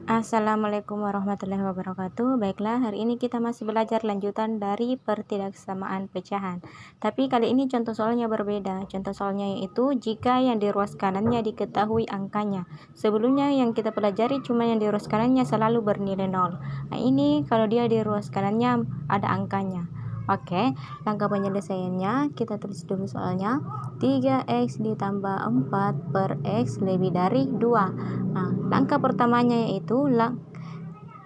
Assalamualaikum warahmatullahi wabarakatuh. Baiklah, hari ini kita masih belajar lanjutan dari pertidaksamaan pecahan. Tapi kali ini contoh soalnya berbeda. Contoh soalnya yaitu jika yang di ruas kanannya diketahui angkanya. Sebelumnya yang kita pelajari cuma yang di ruas kanannya selalu bernilai 0. Nah, ini kalau dia di ruas kanannya ada angkanya. Oke, langkah penyelesaiannya kita tulis dulu soalnya. 3x ditambah 4 per x lebih dari 2. Nah, langkah pertamanya yaitu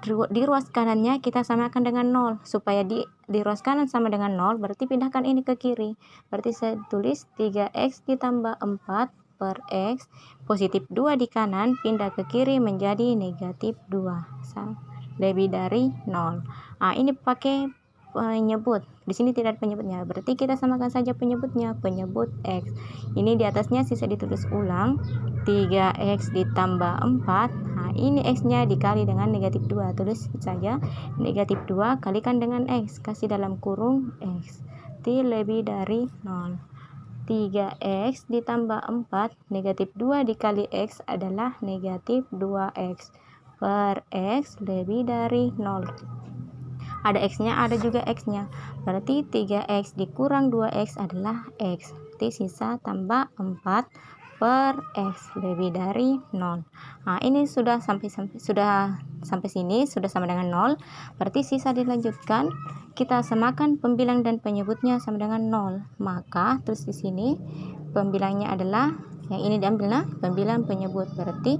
di ruas kanannya kita samakan dengan 0. Supaya di ruas kanan sama dengan 0, berarti pindahkan ini ke kiri. Berarti saya tulis 3x ditambah 4 per x, positif 2 di kanan, pindah ke kiri menjadi negatif 2. Lebih dari 0. Nah, ini pakai penyebut. Di sini tidak ada penyebutnya. Berarti kita samakan saja penyebutnya, penyebut x. Ini di atasnya sisa ditulis ulang. 3x ditambah 4. Nah, ini x-nya dikali dengan negatif 2. Tulis saja negatif 2 kalikan dengan x. Kasih dalam kurung x. T lebih dari 0. 3x ditambah 4. Negatif 2 dikali x adalah negatif 2x. Per x lebih dari 0. Ada x-nya, ada juga x-nya. Berarti 3x dikurang 2x adalah x. Berarti sisa tambah 4 per x lebih dari 0. Nah, ini sudah sampai sini, sudah sama dengan 0. Berarti sisa dilanjutkan. Kita samakan pembilang dan penyebutnya sama dengan 0. Maka terus di sini pembilangnya adalah yang ini diambil, nah, pembilang penyebut. Berarti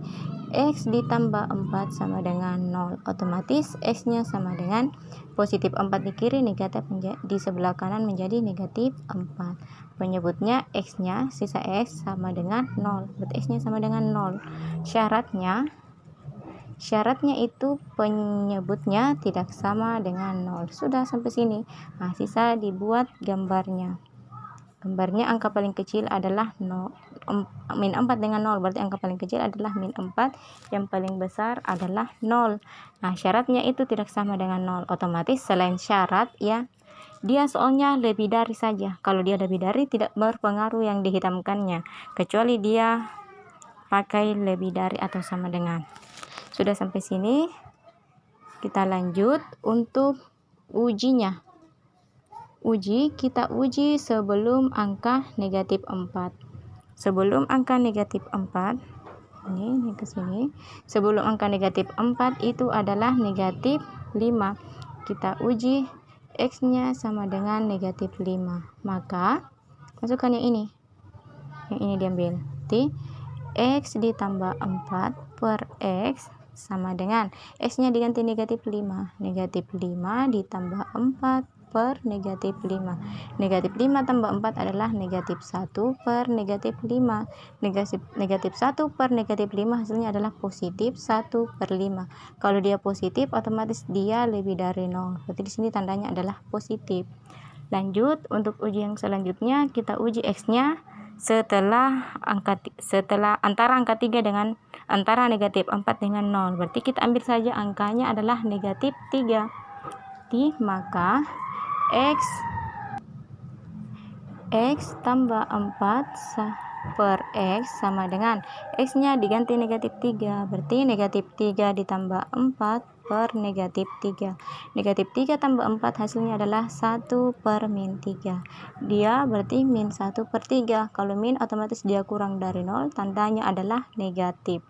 x ditambah 4 sama dengan 0. Otomatis x-nya sama dengan positif 4 di kiri, negatif di sebelah kanan menjadi negatif 4. Penyebutnya x-nya, sisa x sama dengan 0. Berarti x-nya sama dengan 0. Syaratnya itu penyebutnya tidak sama dengan 0. Sudah sampai sini. Nah, sisa dibuat gambarnya. Gambarnya angka paling kecil adalah min 4 dengan 0. Berarti angka paling kecil adalah min 4. Yang paling besar adalah 0. Nah, syaratnya itu tidak sama dengan 0. Otomatis selain syarat ya, dia soalnya lebih dari saja. Kalau dia lebih dari tidak berpengaruh yang dihitamkannya. Kecuali dia pakai lebih dari atau sama dengan. Sudah sampai sini. Kita lanjut untuk ujinya. Kita uji sebelum angka negatif 4. Sebelum angka negatif 4, ini ke sini. Sebelum angka negatif 4 itu adalah negatif 5. Kita uji x-nya sama dengan negatif 5. Maka masukkan yang ini. Yang ini diambil. Berarti x ditambah 4 per x sama dengan x-nya diganti negatif 5. Negatif 5 ditambah 4 per negatif 5. Negatif 5 tambah 4 adalah negatif 1 per negatif 5. Negatif 1 per negatif 5 hasilnya adalah positif 1 per 5. Kalau dia positif, otomatis dia lebih dari 0. Berarti di sini tandanya adalah positif. Lanjut, untuk uji yang selanjutnya, kita uji x-nya setelah antara angka 3 dengan antara negatif 4 dengan 0. Berarti kita ambil saja angkanya adalah negatif 3. Maka x tambah 4 per x sama dengan x-nya diganti negatif 3. Berarti negatif 3 ditambah 4 per negatif 3. Negatif 3 tambah 4 hasilnya adalah 1 per min 3. Dia berarti min 1 per 3. Kalau min otomatis dia kurang dari 0, tandanya adalah negatif.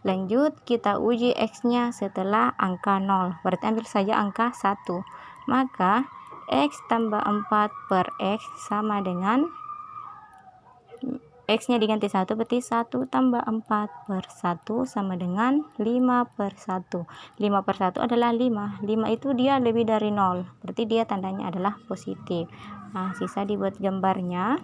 Lanjut, kita uji x-nya setelah angka 0. Berarti ambil saja angka 1. Maka x tambah 4 per x sama dengan x-nya diganti 1, berarti 1 tambah 4 per 1 sama dengan 5 per 1. 5 per 1 adalah 5. 5 itu dia lebih dari 0. Berarti dia tandanya adalah positif. Nah, sisa dibuat gambarnya.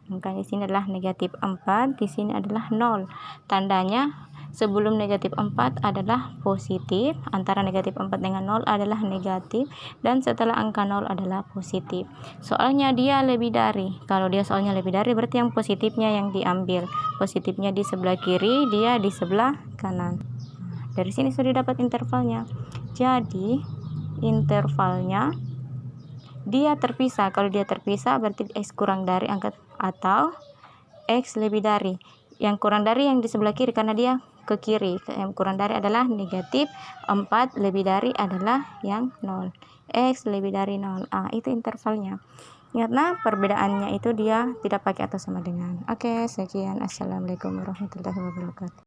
Angkanya di sini adalah negatif 4, di sini adalah 0. Tandanya sebelum negatif 4 adalah positif, antara negatif 4 dengan 0 adalah negatif, dan setelah angka 0 adalah positif. Soalnya dia lebih dari. Kalau dia soalnya lebih dari, berarti yang positifnya yang diambil. Positifnya di sebelah kiri, dia di sebelah kanan. Dari sini sudah dapat intervalnya. Jadi intervalnya dia terpisah. Kalau dia terpisah berarti x kurang dari angka atau x lebih dari. Yang kurang dari yang di sebelah kiri karena dia ke kiri, yang kurang dari adalah negatif, 4 lebih dari adalah yang 0, X lebih dari 0. Itu intervalnya. Ingatlah perbedaannya itu dia tidak pakai atau sama dengan. Oke, sekian. Assalamualaikum warahmatullahi wabarakatuh.